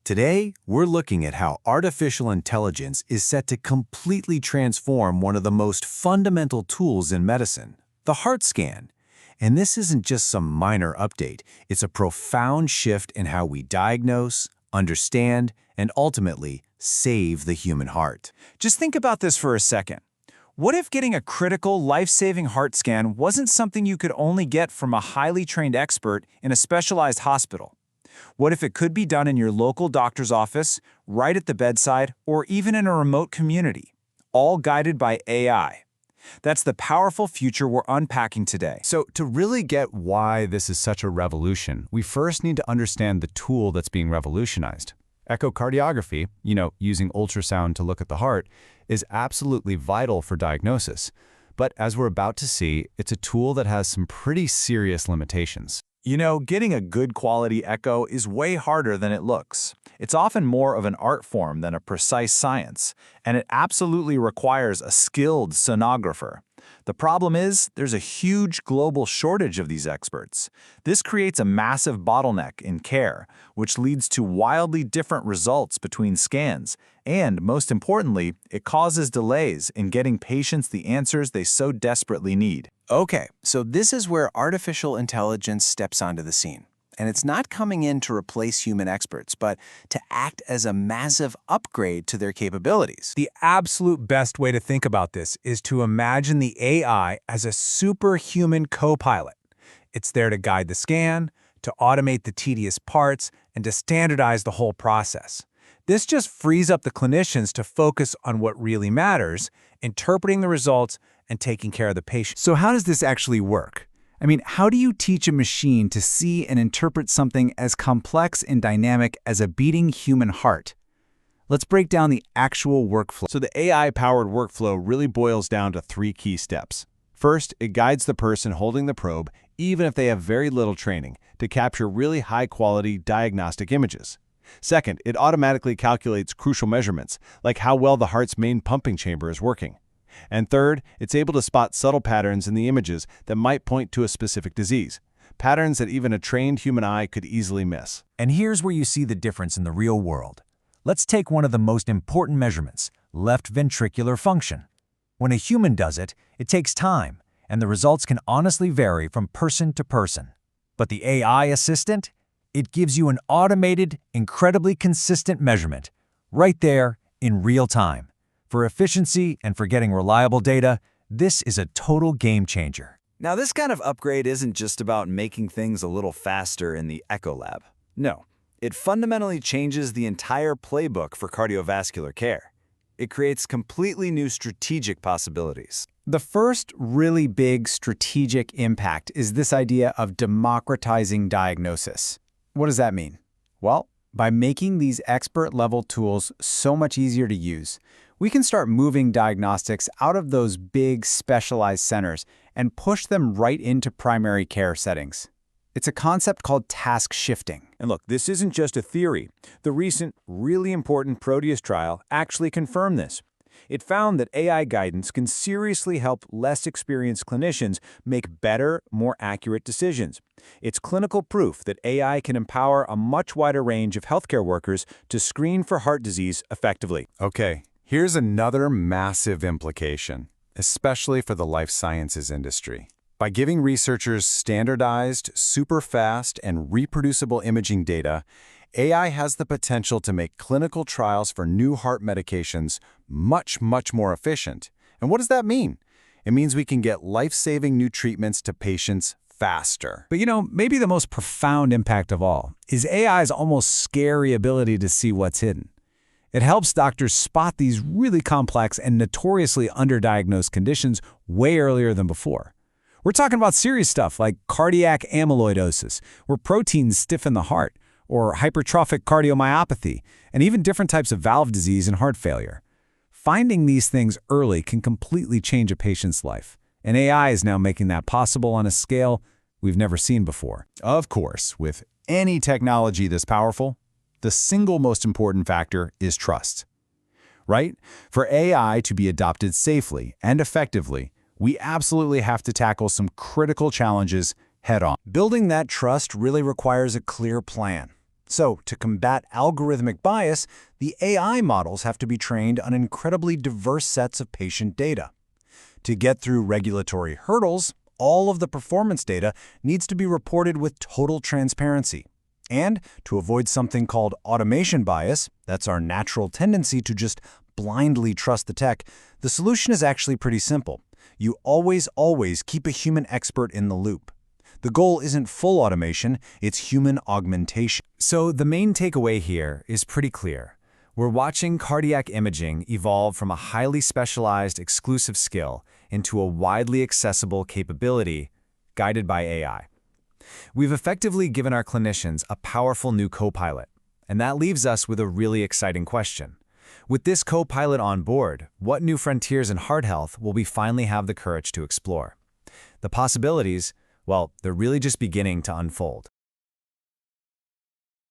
Today, we're looking at how artificial intelligence is set to completely transform one of the most fundamental tools in medicine, the heart scan. And this isn't just some minor update, it's a profound shift in how we diagnose, understand, and ultimately save the human heart. Just think about this for a second. What if getting a critical, life-saving heart scan wasn't something you could only get from a highly trained expert in a specialized hospital? What if it could be done in your local doctor's office, right at the bedside, or even in a remote community, all guided by AI? That's the powerful future we're unpacking today. So to really get why this is such a revolution, we first need to understand the tool that's being revolutionized. Echocardiography, using ultrasound to look at the heart, is absolutely vital for diagnosis. But as we're about to see, it's a tool that has some pretty serious limitations. Getting a good quality echo is way harder than it looks. It's often more of an art form than a precise science, and it absolutely requires a skilled sonographer. The problem is, there's a huge global shortage of these experts. This creates a massive bottleneck in care, which leads to wildly different results between scans, and most importantly, it causes delays in getting patients the answers they so desperately need. Okay, so this is where artificial intelligence steps onto the scene. And it's not coming in to replace human experts, but to act as a massive upgrade to their capabilities. The absolute best way to think about this is to imagine the AI as a superhuman co-pilot. It's there to guide the scan, to automate the tedious parts, and to standardize the whole process. This just frees up the clinicians to focus on what really matters, interpreting the results and taking care of the patient. So how does this actually work? How do you teach a machine to see and interpret something as complex and dynamic as a beating human heart? Let's break down the actual workflow. So the AI-powered workflow really boils down to 3 key steps. First, it guides the person holding the probe, even if they have very little training, to capture really high-quality diagnostic images. Second, it automatically calculates crucial measurements, like how well the heart's main pumping chamber is working. And third, it's able to spot subtle patterns in the images that might point to a specific disease, patterns that even a trained human eye could easily miss. And here's where you see the difference in the real world. Let's take one of the most important measurements, left ventricular function. When a human does it, it takes time, and the results can honestly vary from person to person. But the AI assistant? It gives you an automated, incredibly consistent measurement, right there in real time. For efficiency and for getting reliable data, this is a total game changer. Now, this kind of upgrade isn't just about making things a little faster in the Echo lab. No, it fundamentally changes the entire playbook for cardiovascular care. It creates completely new strategic possibilities. The first really big strategic impact is this idea of democratizing diagnosis. What does that mean? Well, by making these expert-level tools so much easier to use, we can start moving diagnostics out of those big specialized centers and push them right into primary care settings. It's a concept called task shifting. And look, this isn't just a theory. The recent, really important Proteus trial actually confirmed this. It found that AI guidance can seriously help less experienced clinicians make better, more accurate decisions. It's clinical proof that AI can empower a much wider range of healthcare workers to screen for heart disease effectively. Okay, here's another massive implication, especially for the life sciences industry. By giving researchers standardized, super fast, and reproducible imaging data, AI has the potential to make clinical trials for new heart medications much more efficient. And what does that mean? It means we can get life-saving new treatments to patients faster. But maybe the most profound impact of all is AI's almost scary ability to see what's hidden. It helps doctors spot these really complex and notoriously underdiagnosed conditions way earlier than before. We're talking about serious stuff like cardiac amyloidosis, where proteins stiffen the heart, or hypertrophic cardiomyopathy, and even different types of valve disease and heart failure. Finding these things early can completely change a patient's life, and AI is now making that possible on a scale we've never seen before. Of course, with any technology this powerful, the single most important factor is trust. Right? For AI to be adopted safely and effectively, we absolutely have to tackle some critical challenges head-on. Building that trust really requires a clear plan. So, to combat algorithmic bias, the AI models have to be trained on incredibly diverse sets of patient data. To get through regulatory hurdles, all of the performance data needs to be reported with total transparency. And to avoid something called automation bias, that's our natural tendency to just blindly trust the tech, the solution is actually pretty simple. You always keep a human expert in the loop. The goal isn't full automation, it's human augmentation. So the main takeaway here is pretty clear. We're watching cardiac imaging evolve from a highly specialized, exclusive skill into a widely accessible capability guided by AI. We've effectively given our clinicians a powerful new co-pilot, and that leaves us with a really exciting question. With this co-pilot on board, what new frontiers in heart health will we finally have the courage to explore? The possibilities, well, they're really just beginning to unfold.